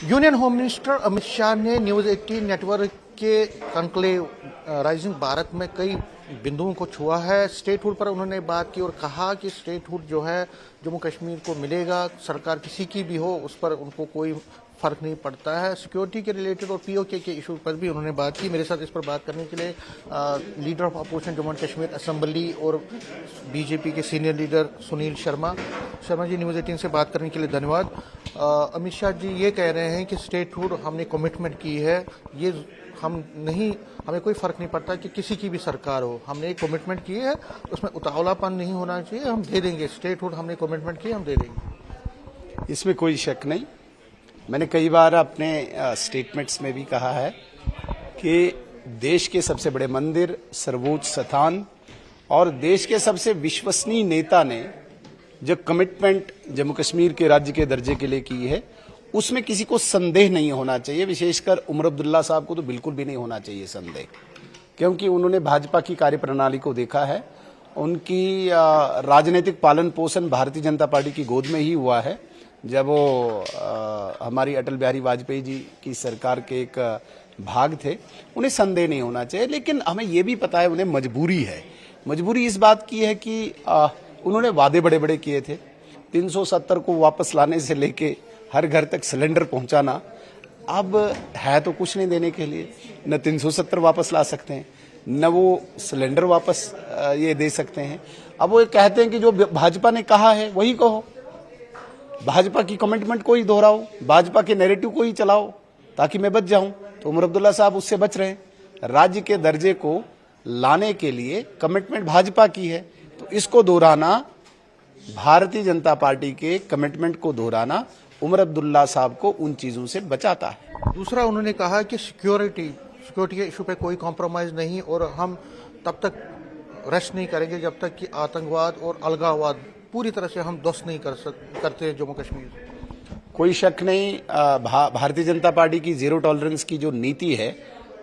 Union home minister Amit Shah ने news 18 network के conclave rising Bharat में कई बिंदुओं को छुआ है। स्टेटहुड पर उन्होंने बात की और कहा कि स्टेटहुड जो है जम्मू कश्मीर को मिलेगा, सरकार किसी की भी हो उस पर उनको कोई फर्क नहीं पड़ता है। सिक्योरिटी के रिलेटेड और पीओके के इशू पर भी उन्होंने बात की। मेरे साथ इस पर बात करने के लिए leader of opposition Jammu and Kashmir assembly और बीजेपी के senior leader Sunil Sharma ji, news 18 से बात करने के लिए धन्यवाद। अमित शाह जी ये कह रहे हैं कि स्टेटहुड हमने कमिटमेंट की है, ये हमें कोई फर्क नहीं पड़ता कि किसी की भी सरकार हो, हमने एक कमिटमेंट की है, उसमें उतावलापन नहीं होना चाहिए, हम दे देंगे। स्टेटहुड हमने कमिटमेंट की, हम दे देंगे, इसमें कोई शक नहीं। मैंने कई बार अपने स्टेटमेंट्स में भी कहा है कि देश के सबसे बड़े मंदिर, सर्वोच्च स्थान और देश के सबसे विश्वसनीय नेता ने जो कमिटमेंट जम्मू कश्मीर के राज्य के दर्जे के लिए की है, उसमें किसी को संदेह नहीं होना चाहिए। विशेषकर उमर अब्दुल्ला साहब को तो बिल्कुल भी नहीं होना चाहिए संदेह, क्योंकि उन्होंने भाजपा की कार्यप्रणाली को देखा है। उनकी राजनीतिक पालन पोषण भारतीय जनता पार्टी की गोद में ही हुआ है, जब वो हमारी अटल बिहारी वाजपेयी जी की सरकार के एक भाग थे। उन्हें संदेह नहीं होना चाहिए, लेकिन हमें ये भी पता है उन्हें मजबूरी है। मजबूरी इस बात की है कि उन्होंने वादे बड़े बड़े किए थे। 370 को वापस लाने से लेके हर घर तक सिलेंडर पहुंचाना, अब है तो कुछ नहीं देने के लिए। न 370 वापस ला सकते हैं, न वो सिलेंडर वापस ये दे सकते हैं। अब वो कहते हैं कि जो भाजपा ने कहा है वही कहो, भाजपा की कमिटमेंट को ही दोहराओ, भाजपा के नैरेटिव को ही चलाओ ताकि मैं बच जाऊं। तो उमर अब्दुल्ला साहब उससे बच रहे हैं। राज्य के दर्जे को लाने के लिए कमिटमेंट भाजपा की है, तो इसको दोहराना, भारतीय जनता पार्टी के कमिटमेंट को दोहराना उमर अब्दुल्ला साहब को उन चीजों से बचाता है। दूसरा उन्होंने कहा कि सिक्योरिटी के इशू पे कोई कॉम्प्रोमाइज नहीं, और हम तब तक रेस्ट नहीं करेंगे जब तक कि आतंकवाद और अलगाववाद पूरी तरह से हम ध्वस्त नहीं करते जम्मू कश्मीर। कोई शक नहीं, भारतीय जनता पार्टी की जीरो टॉलरेंस की जो नीति है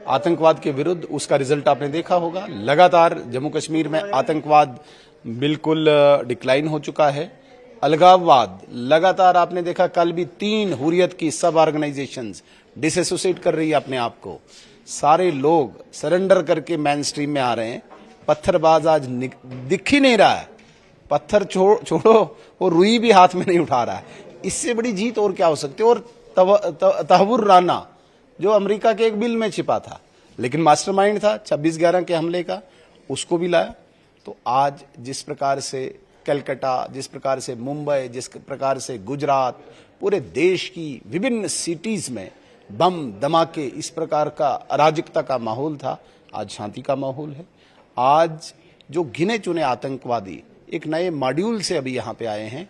आतंकवाद के विरुद्ध, उसका रिजल्ट आपने देखा होगा। लगातार जम्मू कश्मीर में आतंकवाद बिल्कुल डिक्लाइन हो चुका है। अलगाववाद लगातार आपने देखा, कल भी 3 हुर्रियत की सब ऑर्गेनाइजेशंस डिसएसोसिएट कर रही है अपने आप को। सारे लोग सरेंडर करके मेन स्ट्रीम में आ रहे हैं। पत्थरबाज आज दिख ही नहीं रहा है। पत्थर छोड़ो, वो रुई भी हाथ में नहीं उठा रहा है। इससे बड़ी जीत और क्या हो सकती है। और तहव्वुर राना जो अमेरिका के एक बिल में छिपा था, लेकिन मास्टरमाइंड था 26/11 के हमले का, उसको भी लाया। तो आज जिस प्रकार से कलकत्ता, जिस प्रकार से मुंबई, जिस प्रकार से गुजरात, पूरे देश की विभिन्न सिटीज में बम धमाके, इस प्रकार का अराजकता का माहौल था, आज शांति का माहौल है। आज जो गिने चुने आतंकवादी एक नए मॉड्यूल से अभी यहाँ पे आए हैं,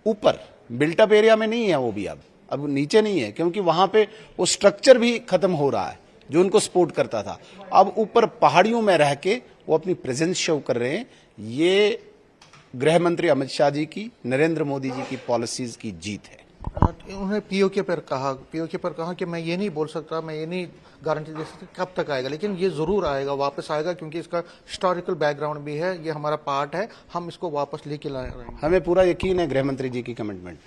ऊपर बिल्टअप एरिया में नहीं है वो भी, अब नीचे नहीं है, क्योंकि वहां पे वो स्ट्रक्चर भी खत्म हो रहा है जो उनको सपोर्ट करता था। अब ऊपर पहाड़ियों में रह के वो अपनी प्रेजेंस शो कर रहे हैं। ये गृह मंत्री अमित शाह जी की, नरेंद्र मोदी जी की पॉलिसीज की जीत है। उन्होंने पीओके पर कहा कि मैं ये नहीं बोल सकता, मैं ये नहीं गारंटी दे सकता कब तक आएगा, लेकिन ये जरूर आएगा, वापस आएगा, क्योंकि इसका हिस्टोरिकल बैकग्राउंड भी है, ये हमारा पार्ट है, हम इसको वापस लेके लाएंगे। हमें पूरा यकीन है गृह मंत्री जी की कमिटमेंट।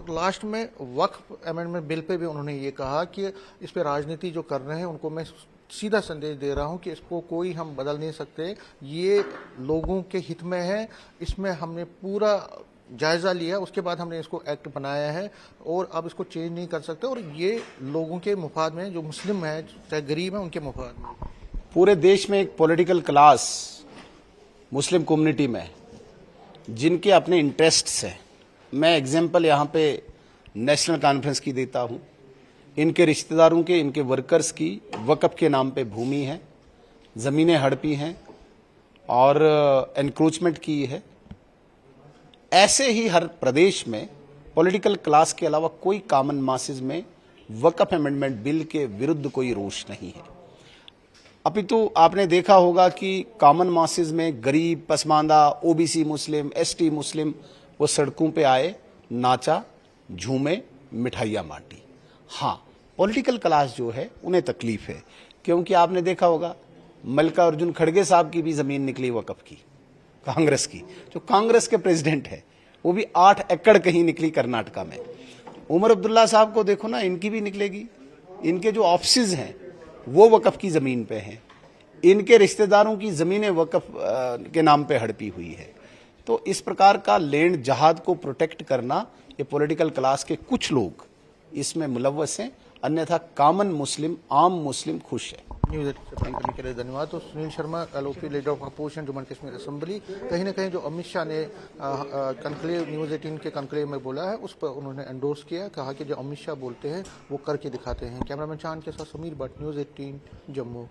लास्ट में वक्फ अमेंडमेंट बिल पे भी उन्होंने ये कहा कि इस पे राजनीति जो कर रहे हैं उनको मैं सीधा संदेश दे रहा हूं कि इसको कोई हम बदल नहीं सकते, ये लोगों के हित में है, इसमें हमने पूरा जायजा लिया, उसके बाद हमने इसको एक्ट बनाया है और अब इसको चेंज नहीं कर सकते, और ये लोगों के मुफाद में, जो मुस्लिम है चाहे गरीब है, उनके मुफाद में। पूरे देश में एक पॉलिटिकल क्लास मुस्लिम कम्युनिटी में जिनके अपने इंटरेस्ट्स हैं। मैं एग्जांपल यहाँ पे नेशनल कॉन्फ्रेंस की देता हूँ। इनके रिश्तेदारों के, इनके वर्कर्स की वक्फ के नाम पे भूमि है, ज़मीनें हड़पी हैं और एनक्रोचमेंट की है। ऐसे ही हर प्रदेश में पॉलिटिकल क्लास के अलावा कोई कॉमन मासेस में वक्फ अमेंडमेंट बिल के विरुद्ध कोई रोष नहीं है। अपितु आपने देखा होगा कि कॉमन मासेस में गरीब, पसमानदा, ओबीसी मुस्लिम, एसटी मुस्लिम वो सड़कों पे आए, नाचा, झूमे, मिठाइयाँ बांटी। हाँ, पॉलिटिकल क्लास जो है उन्हें तकलीफ है, क्योंकि आपने देखा होगा मल्लिकार्जुन खड़गे साहब की भी जमीन निकली वक्फ की, कांग्रेस की, जो कांग्रेस के प्रेसिडेंट है, वो भी 8 एकड़ कहीं निकली कर्नाटका में। उमर अब्दुल्ला साहब को देखो ना, इनकी भी निकलेगी। इनके जो ऑफिस हैं वो वक़्फ़ की ज़मीन पे हैं, इनके रिश्तेदारों की ज़मीनें वक़्फ़ के नाम पे हड़पी हुई है। तो इस प्रकार का लैंड जहाद को प्रोटेक्ट करना, ये पॉलिटिकल क्लास के कुछ लोग इसमें मुलव्वस हैं, अन्यथा कॉमन मुस्लिम, आम मुस्लिम खुश है। न्यूज़ 18 से बात करने के लिए धन्यवाद। तो Sunil Sharma, LOP leader of opposition Jammu and Kashmir assembly, कहीं ना कहीं जो अमित शाह ने कनक्लेव न्यूज़ 18 के कनक्लेव में बोला है उस पर उन्होंने एंडोर्स किया, कहा कि जो अमित शाह बोलते हैं वो करके दिखाते हैं। कैमरामैन चांद के साथ समीर भट्ट, न्यूज़ 18 जम्मू।